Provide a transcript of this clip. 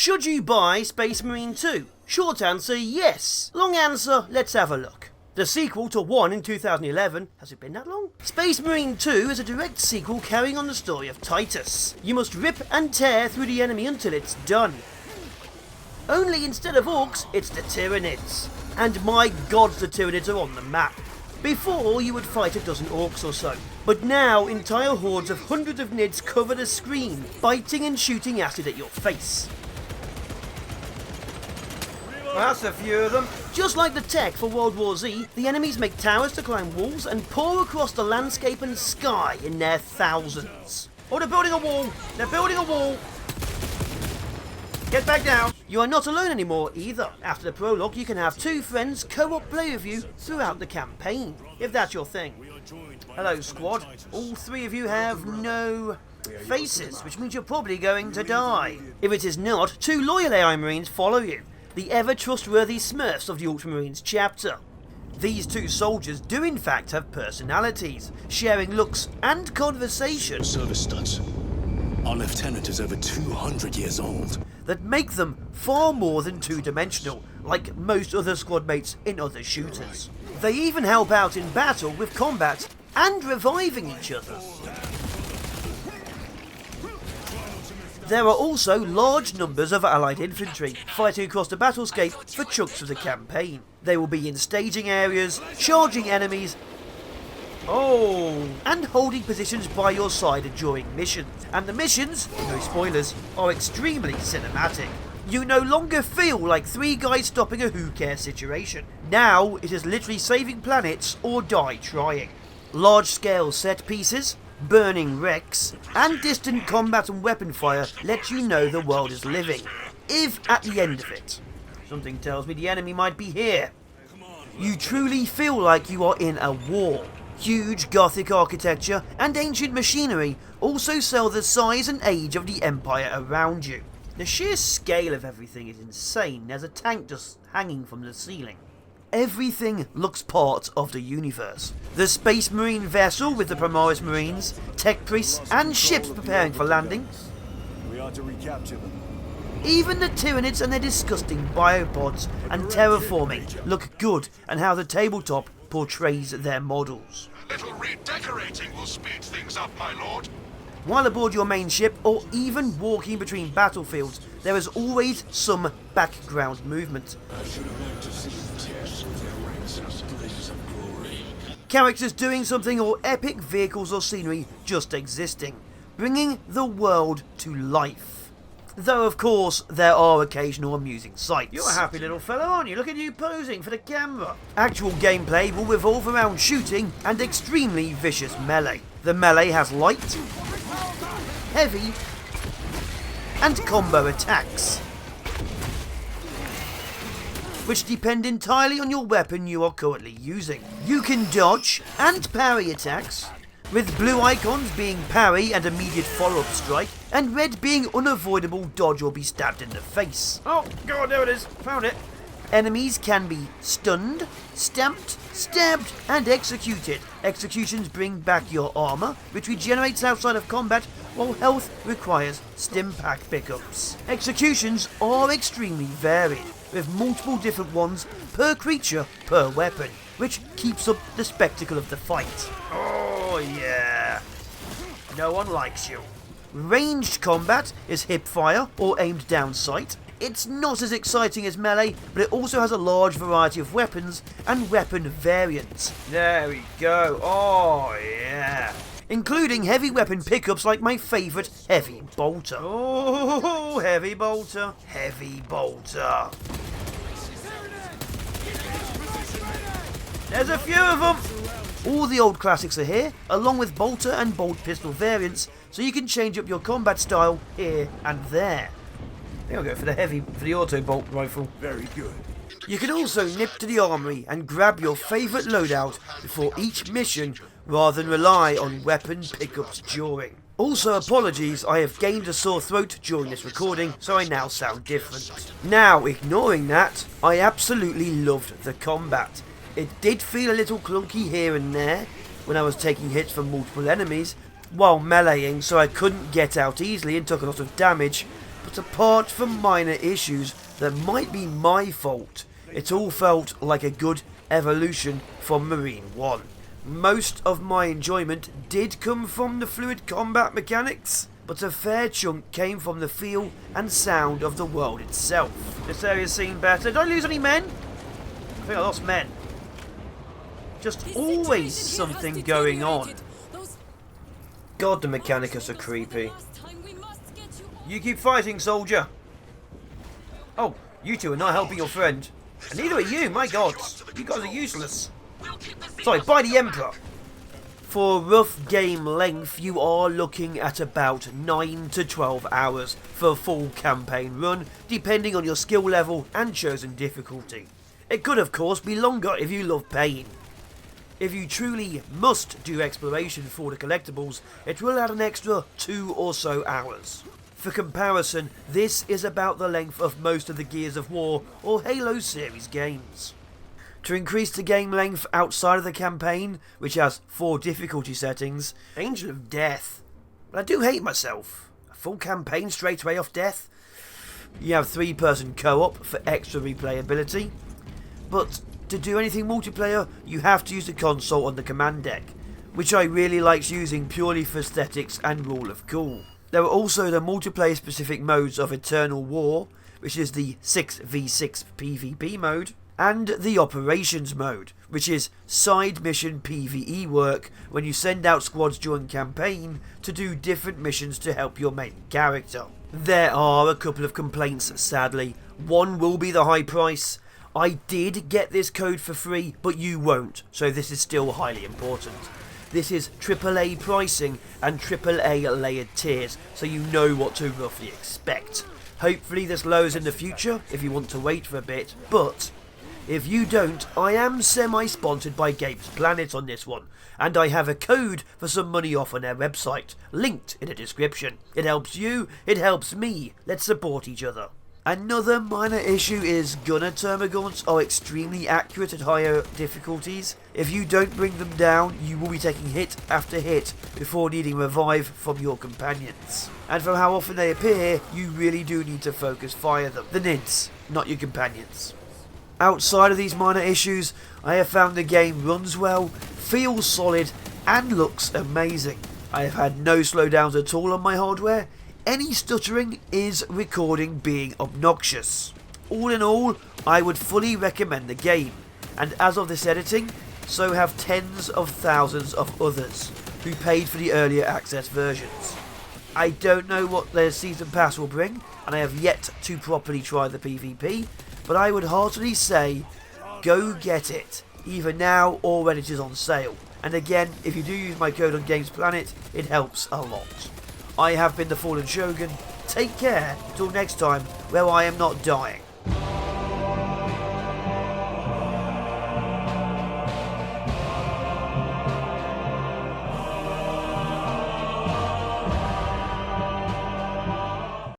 Should you buy Space Marine 2? Short answer, yes. Long answer, let's have a look. The sequel to 1 in 2011, has it been that long? Space Marine 2 is a direct sequel carrying on the story of Titus. You must rip and tear through the enemy until it's done. Only instead of orcs, it's the Tyranids. And my god, the Tyranids are on the map. Before, you would fight a dozen orcs or so. But now, entire hordes of hundreds of Nids cover the screen, biting and shooting acid at your face. That's a few of them. Just like the tech for World War Z, the enemies make towers to climb walls and pour across the landscape and sky in their thousands. Oh, they're building a wall! They're building a wall! Get back down! You are not alone anymore either. After the prologue, you can have 2 friends co-op play with you throughout the campaign, if that's your thing. Hello, squad. All 3 of you have no faces, which means you're probably going to die. If it is not, 2 loyal AI Marines follow you. The ever-trustworthy Smurfs of the Ultramarines chapter. These 2 soldiers do in fact have personalities, sharing looks and conversation. Service stats. Our lieutenant is over 200 years old. That make them far more than 2-dimensional, like most other squad mates in other shooters. They even help out in battle with combat and reviving each other. There are also large numbers of allied infantry fighting across the battlescape for chunks of the campaign. They will be in staging areas, charging enemies, and holding positions by your side during missions. And the missions, no spoilers, are extremely cinematic. You no longer feel like 3 guys stopping a who cares situation. Now it is literally saving planets or die trying. Large scale set pieces, burning wrecks, and distant combat and weapon fire let you know the world is living, if at the end of it. Something tells me the enemy might be here. You truly feel like you are in a war. Huge Gothic architecture and ancient machinery also sell the size and age of the empire around you. The sheer scale of everything is insane. There's a tank just hanging from the ceiling. Everything looks part of the universe. The Space Marine vessel with the Primaris Marines, tech priests, and ships preparing for landing. We ought to recapture them. Even the Tyranids and their disgusting biopods and terraforming look good, and how the tabletop portrays their models. A little redecorating will speed things up, my lord. While aboard your main ship, or even walking between battlefields, there is always some background movement. Characters doing something, or epic vehicles or scenery just existing, bringing the world to life. Though of course there are occasional amusing sights. You're a happy little fellow, aren't you? Look at you posing for the camera. Actual gameplay will revolve around shooting and extremely vicious melee. The melee has light, heavy, and combo attacks, which depend entirely on your weapon you are currently using. You can dodge and parry attacks, with blue icons being parry and immediate follow-up strike, and red being unavoidable dodge or be stabbed in the face. Oh god, there it is, found it. Enemies can be stunned, stamped, stabbed, and executed. Executions bring back your armor, which regenerates outside of combat, while health requires stim pack pickups. Executions are extremely varied, with multiple different ones per creature per weapon, which keeps up the spectacle of the fight. Oh yeah, no one likes you. Ranged combat is hip fire or aimed down sight. It's not as exciting as melee, but it also has a large variety of weapons and weapon variants. There we go, oh yeah. Including heavy weapon pickups like my favourite Heavy Bolter. Oh, Heavy Bolter, Heavy Bolter. There's a few of them! All the old classics are here, along with bolter and bolt pistol variants, so you can change up your combat style here and there. I think I'll go for the auto bolt rifle. Very good. You can also nip to the armory and grab your favourite loadout before each mission, rather than rely on weapon pickups during. Also apologies, I have gained a sore throat during this recording, so I now sound different. Now, ignoring that, I absolutely loved the combat. It did feel a little clunky here and there when I was taking hits from multiple enemies while meleeing, so I couldn't get out easily and took a lot of damage, But apart from minor issues that might be my fault, it all felt like a good evolution from Marine 1. Most of my enjoyment did come from the fluid combat mechanics, but a fair chunk came from the feel and sound of the world itself. This area's seen better. Did I lose any men? I think I lost men. Just always something going on. God, the Mechanicus are creepy. You keep fighting, soldier. Oh, you two are not helping your friend. And neither are you, my gods. You guys are useless. Sorry, by the Emperor. For rough game length, you are looking at about 9 to 12 hours for a full campaign run, depending on your skill level and chosen difficulty. It could of course be longer if you love pain. If you truly must do exploration for the collectibles, it will add an extra 2 or so hours. For comparison, this is about the length of most of the Gears of War or Halo series games. To increase the game length outside of the campaign, which has 4 difficulty settings, Angel of Death. But I do hate myself. A full campaign straight away off death. You have 3-person co-op for extra replayability. But to do anything multiplayer, you have to use the console on the command deck, which I really liked using purely for aesthetics and rule of cool. There are also the multiplayer specific modes of Eternal War, which is the 6v6 PvP mode, and the Operations mode, which is side mission PvE work when you send out squads during campaign to do different missions to help your main character. There are a couple of complaints, sadly. One will be the high price. I did get this code for free, but you won't, so this is still highly important. This is AAA pricing and AAA layered tiers, so you know what to roughly expect. Hopefully this lowers in the future if you want to wait for a bit, but if you don't, I am semi-sponsored by Games Planet on this one, and I have a code for some money off on their website, linked in the description. It helps you, it helps me, let's support each other. Another minor issue is gunner termagants are extremely accurate at higher difficulties. If you don't bring them down, you will be taking hit after hit before needing revive from your companions. And from how often they appear, you really do need to focus fire them. The NIDs, not your companions. Outside of these minor issues, I have found the game runs well, feels solid, and looks amazing. I have had no slowdowns at all on my hardware. Any stuttering is recording being obnoxious. All in all, I would fully recommend the game, and as of this editing, so have tens of thousands of others who paid for the earlier access versions. I don't know what their season pass will bring, and I have yet to properly try the PvP, but I would heartily say, go get it, either now or when it is on sale. And again, if you do use my code on Games Planet, it helps a lot. I have been the Fallen Shogun. Take care, till next time, where I am not dying.